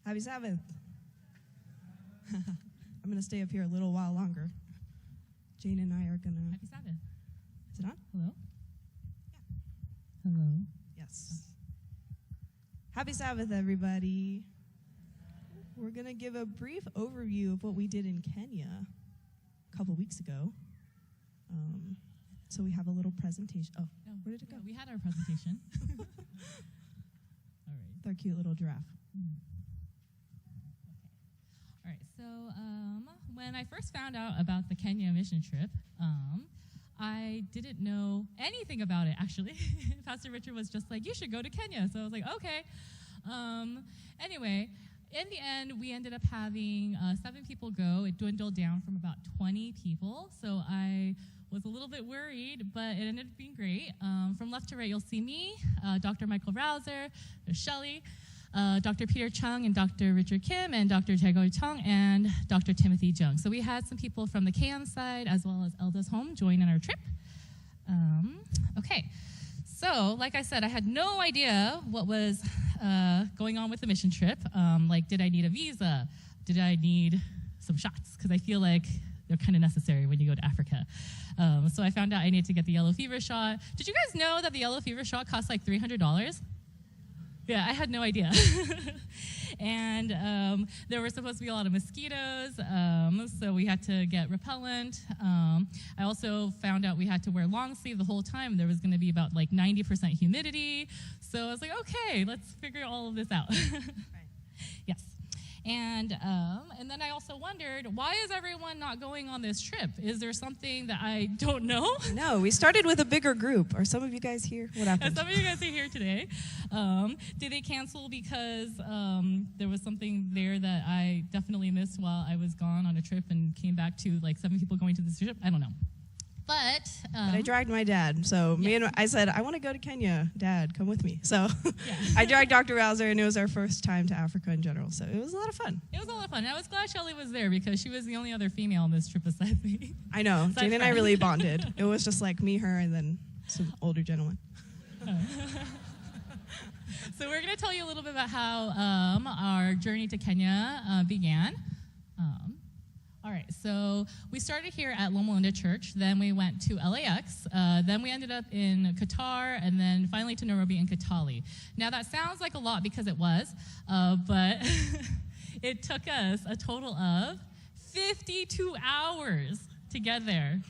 Happy Sabbath. I'm going to stay up here a little while longer. Jane and I are going to... Happy Sabbath. Is it on? Hello? Yeah. Hello? Yes. Happy Sabbath, everybody. We're going to give a brief overview of what we did in Kenya a couple weeks ago. So we have a little presentation. Oh, where did it go? We had our presentation. All right. With our cute little giraffe. All right, so when I first found out about the Kenya mission trip, I didn't know anything about it, actually. Pastor Richard was just like, you should go to Kenya. So I was like, okay. Anyway, in the end, we ended up having 7 people go. It dwindled down from about 20 people. So I was a little bit worried, but it ended up being great. From left to right, you'll see me, Dr. Michael Rauser, there's Shelly, Dr. Peter Chung and Dr. Richard Kim and Dr. Taegoi Chung and Dr. Timothy Jung. So we had some people from the KM side as well as Elda's home join in our trip. Okay, so like I said, I had no idea what was going on with the mission trip. Like, did I need a visa? Did I need some shots? Because I feel like they're kind of necessary when you go to Africa. So I found out I need to get the yellow fever shot. Did you guys know that the yellow fever shot costs like $300? Yeah, I had no idea. And there were supposed to be a lot of mosquitoes, so we had to get repellent. I also found out we had to wear long sleeve the whole time. There was going to be about like 90% humidity. So I was like, okay, let's figure all of this out. Right. Yes. And then I also wondered, why is everyone not going on this trip? Is there something that I don't know? No, we started with a bigger group. Are some of you guys here? What happened? Some of you guys are here today. Did they cancel because there was something there that I definitely missed while I was gone on a trip and came back to like 7 people going to this trip? I don't know. But I dragged my dad. So I said, I want to go to Kenya. Dad, come with me. So I dragged Dr. Rauser, and it was our first time to Africa in general. So it was a lot of fun. It was a lot of fun. And I was glad Shelly was there because she was the only other female on this trip besides me. I know. Jane and I really bonded. It was just like me, her, and then some older gentlemen. So we're going to tell you a little bit about how our journey to Kenya began. All right, so we started here at Loma Linda Church, then we went to LAX, then we ended up in Qatar, and then finally to Nairobi and Kitale. Now that sounds like a lot because it was, but it took us a total of 52 hours to get there.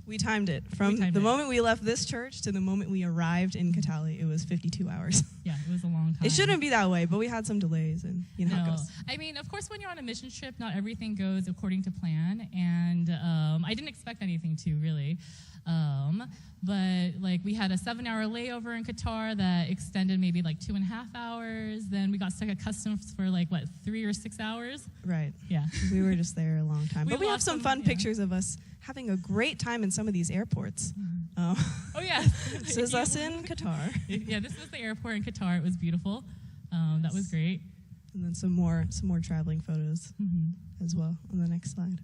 We timed it. From the moment we left this church to the moment we arrived in Kitale, it was 52 hours. Yeah, it was a long time. It shouldn't be that way, but we had some delays, and you know how it goes. I mean, of course, when you're on a mission trip, not everything goes according to plan, and I didn't expect anything to, really. But like we had a 7-hour layover in Qatar that extended maybe like 2.5 hours. Then we got stuck at customs for like, 3 or 6 hours? Right. Yeah. We were just there a long time. But we have some fun pictures of us having a great time in some of these airports. Oh, yeah. This is us in Qatar. Yeah, this was the airport in Qatar. It was beautiful. That was great. And then some more traveling photos as well on the next slide.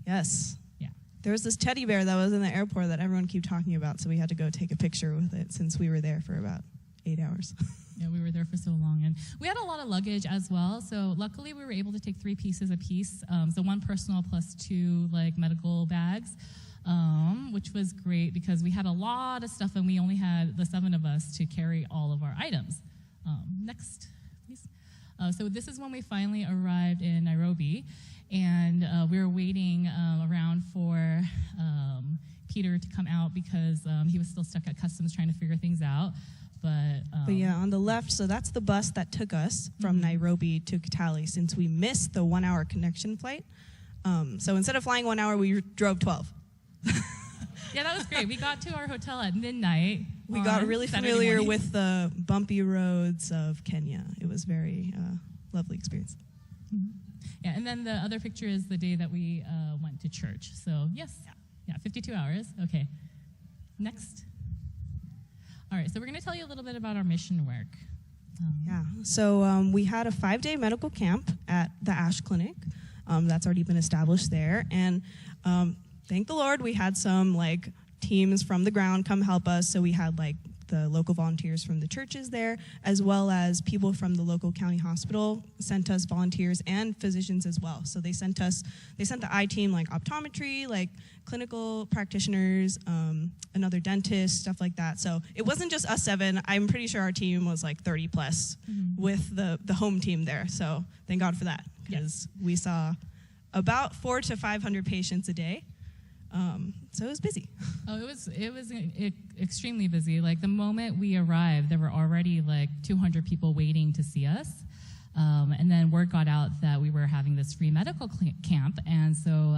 Yes. Yeah. There was this teddy bear that was in the airport that everyone kept talking about, so we had to go take a picture with it since we were there for about 8 hours. Yeah, we were there for so long. And we had a lot of luggage as well. So luckily we were able to take 3 pieces apiece. So 1 personal plus 2 like medical bags, which was great because we had a lot of stuff and we only had the 7 of us to carry all of our items. Next, please. So this is when we finally arrived in Nairobi. And we were waiting around for Peter to come out because he was still stuck at customs trying to figure things out. But yeah, on the left, so that's the bus that took us from Nairobi to Kitale since we missed the 1-hour connection flight. So instead of flying 1 hour, we drove 12. Yeah, that was great. We got to our hotel at midnight. We got really familiar with the bumpy roads of Kenya. It was very lovely experience. Yeah, and then the other picture is the day that we went to church. So yes, yeah, 52 hours. Okay, next. All right, so we're going to tell you a little bit about our mission work. So we had a 5-day medical camp at the Ash Clinic. That's already been established there. And thank the Lord, we had some teams from the ground come help us. So we had the local volunteers from the churches there, as well as people from the local county hospital sent us volunteers and physicians as well. So they sent the eye team like optometry, like clinical practitioners, another dentist, stuff like that. So it wasn't just us 7. I'm pretty sure our team was like 30 plus with the home team there. So thank God for that, because we saw about 400 to 500 patients a day. So it was busy. Oh, it was extremely busy. Like the moment we arrived, there were already like 200 people waiting to see us. And then word got out that we were having this free medical camp. And so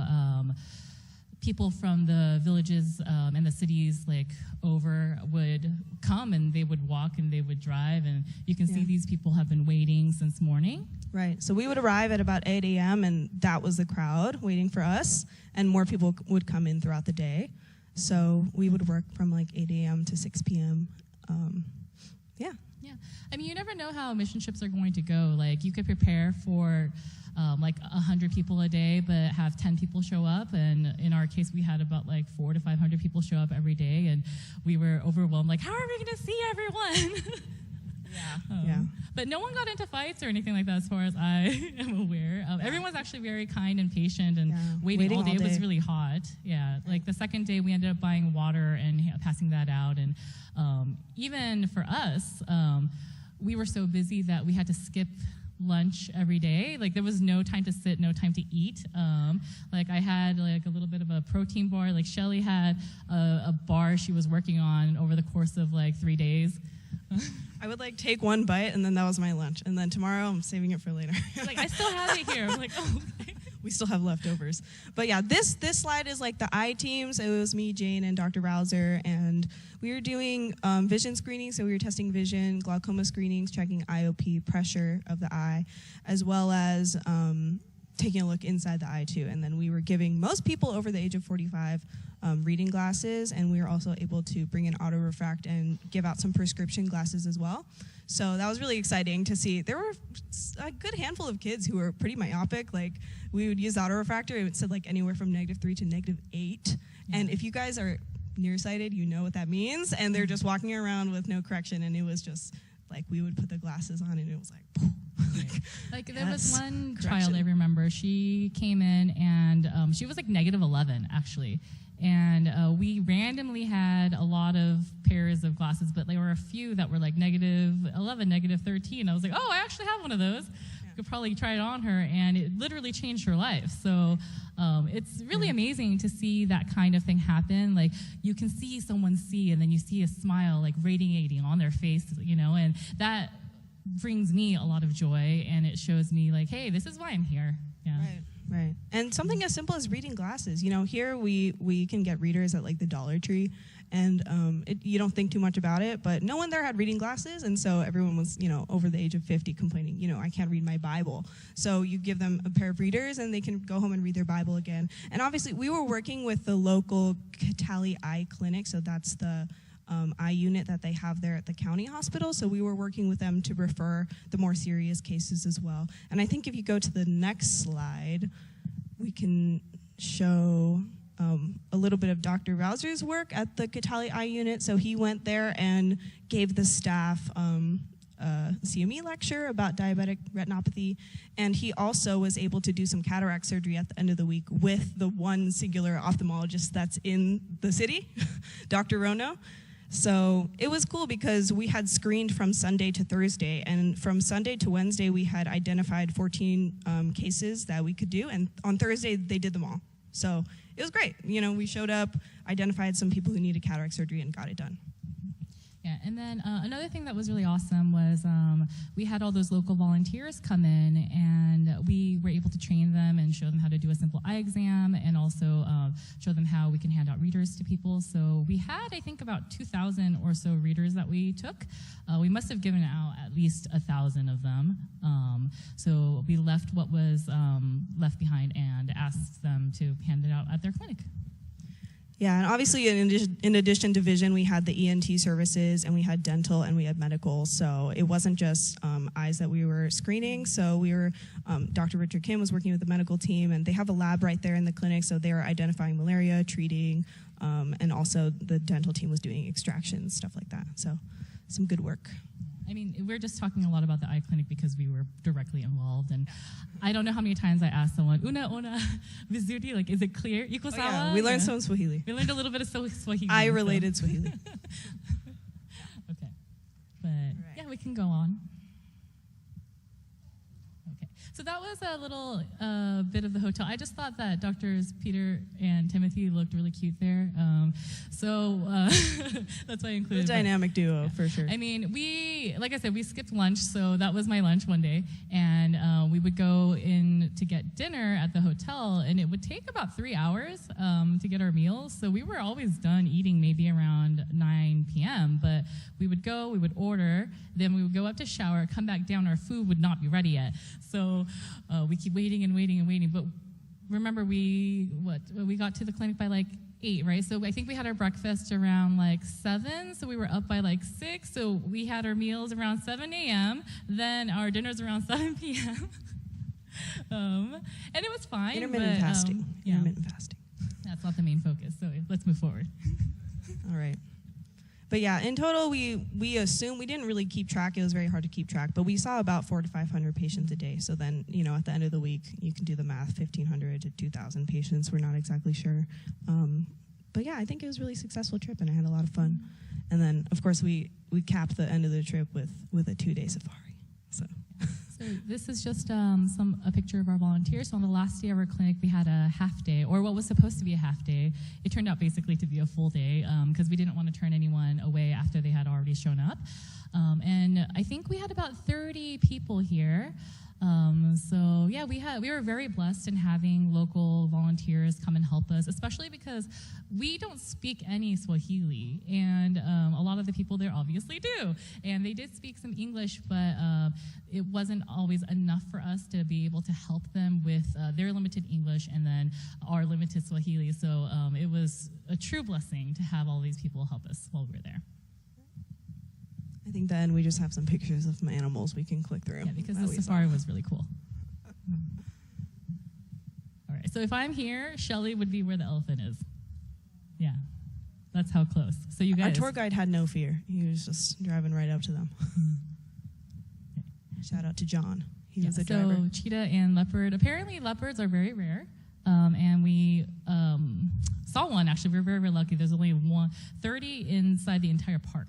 people from the villages and the cities like over would come, and they would walk and they would drive. And you can see these people have been waiting since morning. Right. So we would arrive at about 8 a.m. and that was the crowd waiting for us, and more people would come in throughout the day. So we would work from like 8 a.m. to 6 p.m. Yeah. I mean, you never know how mission trips are going to go. Like you could prepare for like 100 people a day, but have 10 people show up. And in our case, we had about like 400 to 500 people show up every day, and we were overwhelmed. Like, how are we going to see everyone? But no one got into fights or anything like that, as far as I am aware. Everyone's actually very kind and patient, and waiting all day. It was really hot. Yeah, like the second day we ended up buying water and passing that out. And even for us, we were so busy that we had to skip lunch every day. Like there was no time to sit, no time to eat. Like I had like a little bit of a protein bar. Like Shelly had a bar she was working on over the course of like 3 days. I would like take one bite, and then that was my lunch. And then tomorrow I'm saving it for later. Like I still have it here. I'm like, oh. Okay. We still have leftovers. But yeah, this slide is like the eye team. So it was me, Jane, and Dr. Rouser, and we were doing vision screening. So we were testing vision, glaucoma screenings, checking IOP, pressure of the eye, as well as taking a look inside the eye too. And then we were giving most people over the age of 45 reading glasses, and we were also able to bring in auto refract and give out some prescription glasses as well. So that was really exciting to see. There were a good handful of kids who were pretty myopic. Like we would use the auto refractor, it said like anywhere from -3 to -8. And if you guys are nearsighted, you know what that means. And they're just walking around with no correction, and it was just like we would put the glasses on, and it was like, like there was one child I remember. She came in, and she was like -11 actually. And we randomly had a lot of pairs of glasses, but there were a few that were like -11, -13. I was like, oh, I actually have one of those. Could probably try it on her, and it literally changed her life. So it's really amazing to see that kind of thing happen. Like you can see someone see, and then you see a smile like radiating on their face, you know, and that brings me a lot of joy, and it shows me like, hey, this is why I'm here. Yeah. Right. And something as simple as reading glasses. You know, here we can get readers at like the Dollar Tree, and you don't think too much about it, but no one there had reading glasses, and so everyone was, you know, over the age of 50 complaining, you know, I can't read my Bible. So you give them a pair of readers, and they can go home and read their Bible again. And obviously, we were working with the local Kitale Eye Clinic, so that's the eye unit that they have there at the county hospital. So we were working with them to refer the more serious cases as well. And I think if you go to the next slide, we can show a little bit of Dr. Rouser's work at the Kitale Eye Unit. So he went there and gave the staff a CME lecture about diabetic retinopathy, and he also was able to do some cataract surgery at the end of the week with the one singular ophthalmologist that's in the city, Dr. Rono. So it was cool because we had screened from Sunday to Thursday, and from Sunday to Wednesday we had identified 14 cases that we could do, and on Thursday they did them all. So it was great. You know, we showed up, identified some people who needed cataract surgery, and got it done. Yeah, and then another thing that was really awesome was we had all those local volunteers come in, and we were able to train them and show them how to do a simple eye exam, and also show them how we can hand out readers to people. So we had, I think, about 2,000 or so readers that we took. We must have given out at least 1,000 of them. So we left what was left behind and asked them to hand it out at their clinic. Yeah, and obviously in addition to vision, we had the ENT services, and we had dental, and we had medical. So it wasn't just eyes that we were screening. So we were, Dr. Richard Kim was working with the medical team, and they have a lab right there in the clinic. So they were identifying malaria, treating And also the dental team was doing extractions, stuff like that. So some good work. I mean, we're just talking a lot about the eye clinic because we were directly involved. And I don't know how many times I asked someone, una vizuri, like, is it clear? Iko sawa? Yeah, we learned some Swahili. We learned a little bit of Swahili. Eye-related Swahili. Okay. But, yeah, we can go on. Okay. So that was a little bit of the hotel. I just thought that Doctors Peter and Timothy looked really cute there. So that's why I included The dynamic duo, yeah. for sure. I mean, like I said, we skipped lunch, so that was my lunch one day. And we would go in to get dinner at the hotel, and it would take about 3 hours to get our meals. So we were always done eating maybe around 9 p.m. But we would go, we would order, then we would go up to shower, come back down, our food would not be ready yet. So we keep waiting and waiting and waiting. But remember, we got to the clinic by like 8, right? So I think we had our breakfast around like 7, so we were up by like 6, so we had our meals around 7 a.m., then our dinners around 7 p.m. And it was fine. Intermittent fasting. Yeah. Intermittent fasting. That's not the main focus, so let's move forward. All right. But yeah, in total, we assume, we didn't really keep track. It was very hard to keep track, but we saw about 400 to 500 patients a day. So then, at the end of the week, you can do the math, 1,500 to 2,000 patients. We're not exactly sure. But yeah, I think it was a really successful trip, and I had a lot of fun. And then, of course, we capped the end of the trip with a 2-day safari. So this is just a picture of our volunteers. So on the last day of our clinic, we had a half day, or what was supposed to be a half day. It turned out basically to be a full day because we didn't want to turn anyone away after they had already shown up. And I think we had about 30 people here. So yeah, we were very blessed in having local volunteers come and help us, especially because we don't speak any Swahili, and a lot of the people there obviously do, and they did speak some English, but it wasn't always enough for us to be able to help them with their limited English and then our limited Swahili. So it was a true blessing to have all these people help us while we were there. I think then we just have some pictures of some animals we can click through. Yeah, because the safari was really cool. All right, so if I'm here, Shelly would be where the elephant is. Yeah, that's how close. So you guys. Our tour guide had no fear. He was just driving right up to them. Shout out to John. He was the driver. So cheetah and leopard. Apparently leopards are very rare. And we saw one, actually. We were very, very lucky. There's only 30 inside the entire park.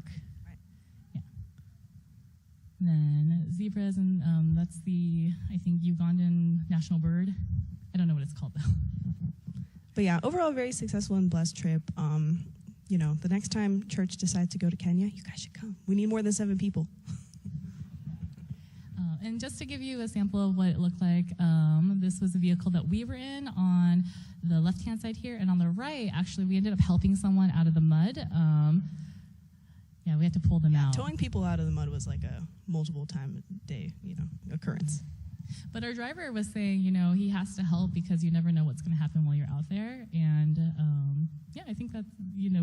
Then zebras, and that's the, I think, Ugandan national bird. I don't know what it's called, though. But yeah, overall, very successful and blessed trip. The next time church decides to go to Kenya, you guys should come. We need more than 7 people. And just to give you a sample of what it looked like, this was a vehicle that we were in on the left-hand side here, and on the right, actually, we ended up helping someone out of the mud. Yeah, we had to pull them out. Towing people out of the mud was like a multiple time a day, occurrence. But our driver was saying, he has to help because you never know what's going to happen while you're out there. And yeah, I think that,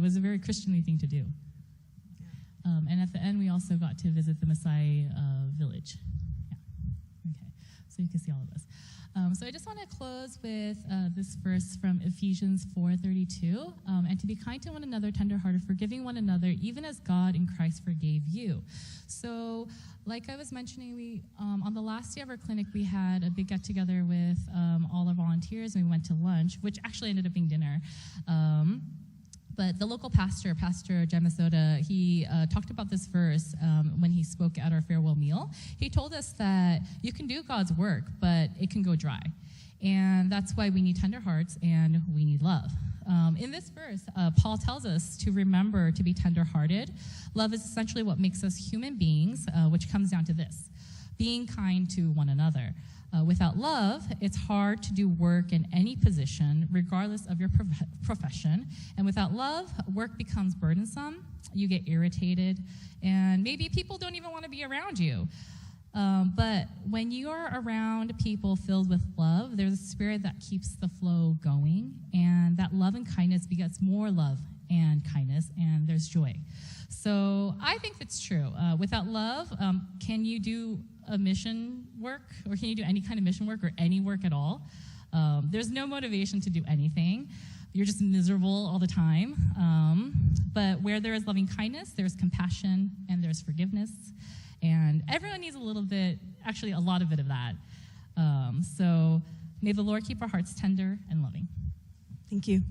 was a very Christianly thing to do. Yeah. And at the end, we also got to visit the Maasai village. Yeah. Okay. So you can see all of this. So I just want to close with this verse from Ephesians 4:32, and to be kind to one another, tenderhearted, forgiving one another, even as God in Christ forgave you. So, like I was mentioning, we on the last day of our clinic, we had a big get-together with all our volunteers, and we went to lunch, which actually ended up being dinner. But the local pastor, Pastor Jamasoda, he talked about this verse when he spoke at our farewell meal. He told us that you can do God's work, but it can go dry. And that's why we need tender hearts and we need love. In this verse, Paul tells us to remember to be tender-hearted. Love is essentially what makes us human beings, which comes down to this: being kind to one another. Without love, it's hard to do work in any position, regardless of your profession. And without love, work becomes burdensome, you get irritated, and maybe people don't even want to be around you. But when you are around people filled with love, there's a spirit that keeps the flow going, and that love and kindness begets more love and kindness, and there's joy. So I think it's true. Without love, can you do a mission work, or can you do any kind of mission work or any work at all? There's no motivation to do anything. you're just miserable all the time. But where there is loving kindness, there's compassion and there's forgiveness. And everyone needs a little bit, actually a lot of it of that. So may the Lord keep our hearts tender and loving. Thank you.